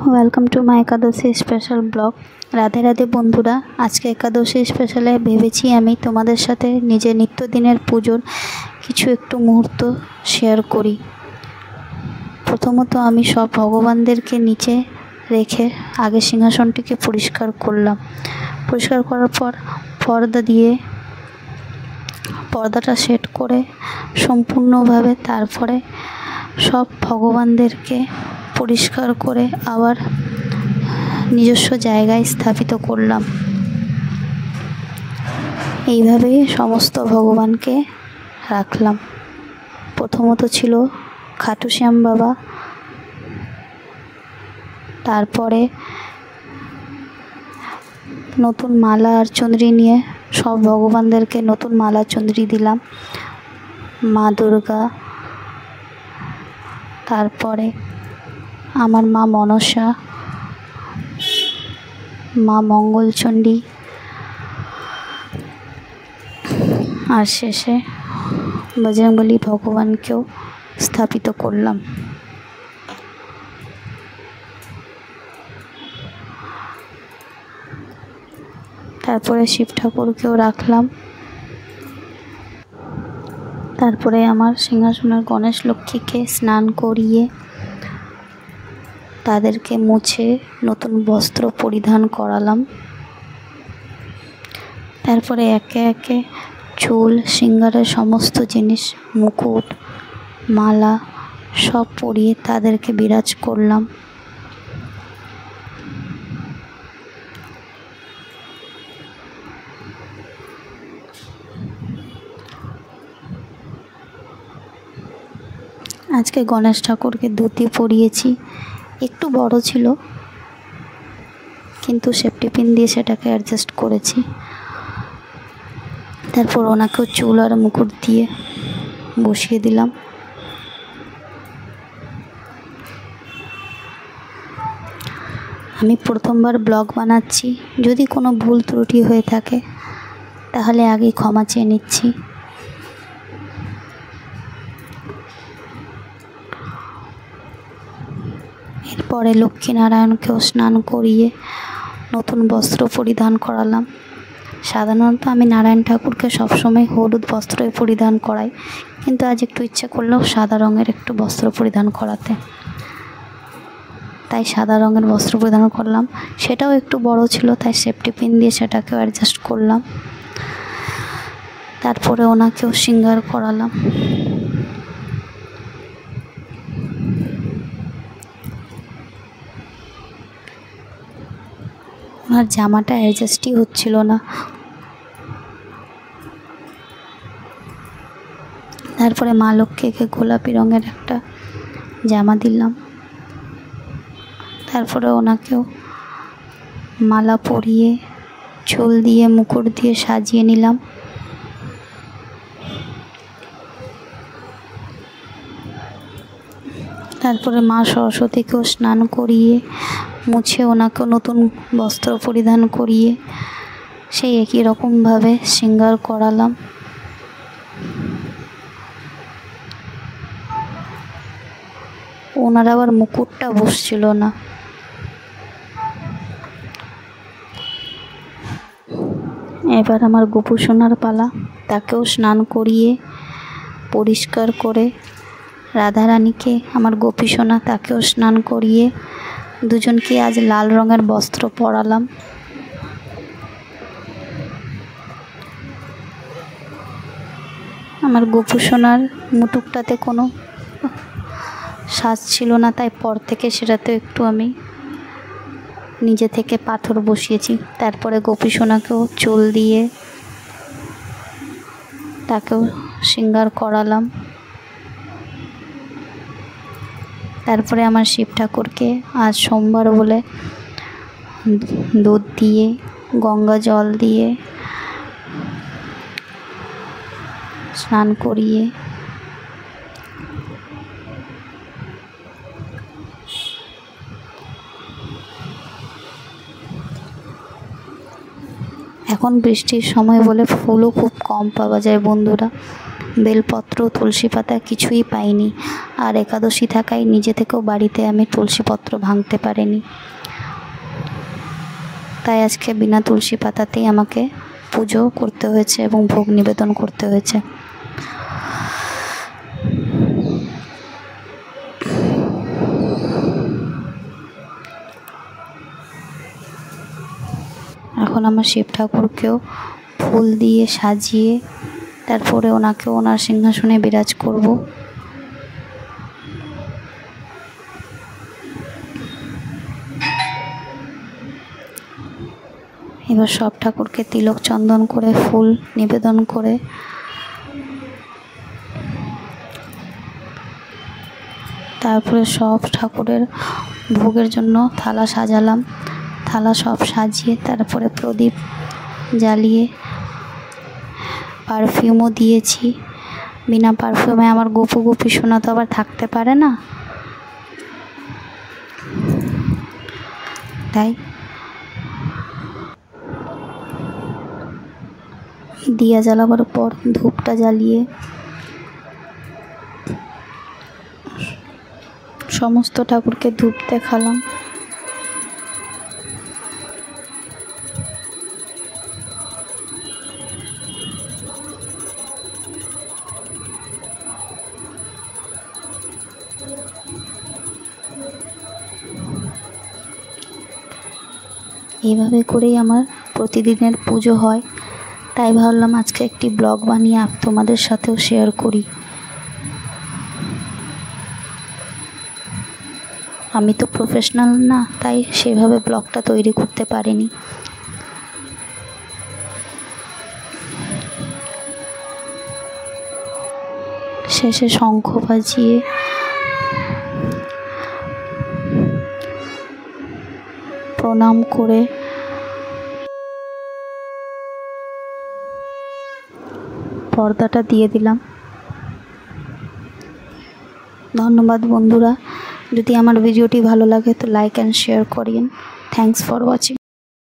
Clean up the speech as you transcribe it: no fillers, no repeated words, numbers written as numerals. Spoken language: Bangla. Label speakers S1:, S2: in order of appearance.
S1: Welcome to my Ekadashi special blog. Radhe Radhe বন্ধুরা, আজকে একাদশী স্পেশালে ভেবেছি আমি তোমাদের সাথে নিজের নিত্যদিনের পুজোর কিছু একটু মুহূর্ত শেয়ার করি। প্রথমত আমি সব ভগবানদেরকে নিচে রেখে আগে সিংহাসনটিকে পরিষ্কার করলাম। পরিষ্কার করার পর পর্দাটা সেট করে সম্পূর্ণভাবে তারপরে সব ভগবানদেরকে পরিষ্কার করে আবার নিজস্ব জায়গায় স্থাপিত করলাম। এইভাবেই সমস্ত ভগবানকে রাখলাম। প্রথমত ছিল খাটু শ্যাম বাবা, তারপরে নতুন মালা আর চুনরি নিয়ে সব ভগবানদেরকে নতুন মালা চুনরি দিলাম। মা দুর্গা, তারপরে আমার মা মনসা, মা মঙ্গলচণ্ডী, আর শেষে বজরংবলী ভগবানকেও স্থাপিত করলাম। তারপরে শিব ঠাকুরকেও রাখলাম। তারপরে আমার সিংহাসনের গণেশ লক্ষ্মীকে স্নান করিয়ে তাদেরকে মুছে নতুন বস্ত্র পরিধান করালাম। তারপরে একে একে চুল, সিঙ্গারের সমস্ত জিনিস, মুকুট, মালা সব পরিয়ে তাদেরকে বিরাজ করলাম। আজকে গণেশ ঠাকুরকে ধুতি পরিয়েছি, একটু বড় ছিল কিন্তু সেফটি পিন দিয়ে সেটাকে অ্যাডজাস্ট করেছি। তারপর ওনাকেও চুল আর মুকুট দিয়ে বসিয়ে দিলাম। আমি প্রথমবার ব্লগ বানাচ্ছি, যদি কোনো ভুল ত্রুটি হয়ে থাকে তাহলে আগেই ক্ষমা চেয়ে নিচ্ছি। এরপরে লক্ষ্মীনারায়ণকেও স্নান করিয়ে নতুন বস্ত্র পরিধান করালাম। সাধারণত আমি নারায়ণ ঠাকুরকে সবসময় হলুদ বস্ত্রই পরিধান করাই, কিন্তু আজ একটু ইচ্ছে করলেও সাদা রঙের একটু বস্ত্র পরিধান করাতে, তাই সাদা রঙের বস্ত্র পরিধান করলাম। সেটাও একটু বড় ছিল, তাই সেফটি পিন দিয়ে সেটাকেও অ্যাডজাস্ট করলাম। তারপরে ওনাকেও শৃঙ্গার করালাম। আর জামাটা অ্যাডজাস্টই হচ্ছিল না। তারপরে মা লক্ষ্মীকে গোলাপি রঙের একটা জামা দিলাম। তারপরে ওনাকেও মালা পরিয়ে চুল দিয়ে মুকুট দিয়ে সাজিয়ে নিলাম। তারপরে মা সরস্বতীকেও স্নান করিয়ে মুছে ওনাকেও নতুন বস্ত্র পরিধান করিয়ে সেই একই রকমভাবে শৃঙ্গার করালাম। ওনার আবার মুকুটটা বসছিল না। এবার আমার গোপু সোনার পালা, তাকেও স্নান করিয়ে পরিষ্কার করে রাধারানীকে, আমার গোপী সোনা, তাকেও স্নান করিয়ে দুজনকে আজ লাল রঙের বস্ত্র পরালাম। আমার গোপু সোনার মুটুকটাতে কোনো সাজ ছিল না, তাই পর থেকে সেটাতে একটু আমি নিজে থেকে পাথর বসিয়েছি। তারপরে গোপী সোনাকেও চুল দিয়ে তাকেও শৃঙ্গার করালাম। তারপরে আমার শিব ঠাকুরকে আজ সোমবার বলে দুধ দিয়ে, গঙ্গা জল দিয়ে স্নান করিয়ে এখন বৃষ্টির সময় বলে ফুলও খুব কম পাওয়া যায় বন্ধুরা, বেলপত্র, তুলসী পাতা কিছুই পাইনি। আর একাদশী থাকায় নিজে থেকেও বাড়িতে আমি তুলসী পত্র ভাঙতে পারিনি, তাই আজকে বিনা তুলসী পাতাতেই আমাকে পুজো করতে হয়েছে এবং ভোগ নিবেদন করতে হয়েছে। এখন আমার শিব ঠাকুরকেও ফুল দিয়ে সাজিয়ে তারপরে ওনাকেও ওনার সিংহাসনে বিরাজ করব। এবার সব ঠাকুরকে তিলক চন্দন করে ফুল নিবেদন করে তারপরে সব ঠাকুরের ভোগের জন্য থালা সাজালাম। থালা সব সাজিয়ে তারপরে প্রদীপ জ্বালিয়ে পারফিউমও দিয়েছি। বিনা পারফিউমে আমার গোপু গোপী সোনা তো আবার থাকতে পারে না, তাই দিয়া জ্বালাবার পর ধূপটা জ্বালিয়ে সমস্ত ঠাকুরকে ধূপ দেখালাম। এইভাবে করেই আমার প্রতিদিনের পুজো হয়, তাই ভাবলাম আজকে একটি ব্লগ বানিয়ে তোমাদের সাথেও শেয়ার করি। আমি তো প্রফেশনাল না, তাই সেভাবে ব্লগটা তৈরি করতে পারিনি। শেষে শঙ্খ বাজিয়ে প্রণাম করে পর্দাটা দিয়ে দিলাম। ধন্যবাদ বন্ধুরা, যদি আমার ভিডিওটি ভালো লাগে তো like and share করিন। Thanks for watching.